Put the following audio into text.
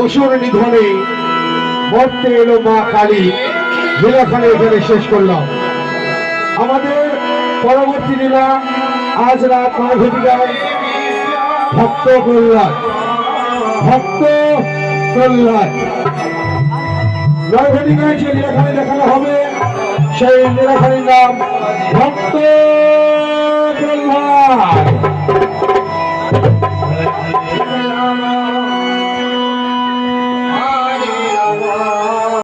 অসুর নিধনে মরতে এলো মা কালী। লীলাখানে এখানে শেষ করলাম। আমাদের পরবর্তী লীলা আজ রাত 9 ঘটিকায় ভক্ত প্রহ্লাদ। ভক্ত প্রহ্লাদ 9 ঘটিকায় যে লীলাখানে দেখানো হবে সেই লীলাখানির নাম ভক্ত প্রহ্লাদ।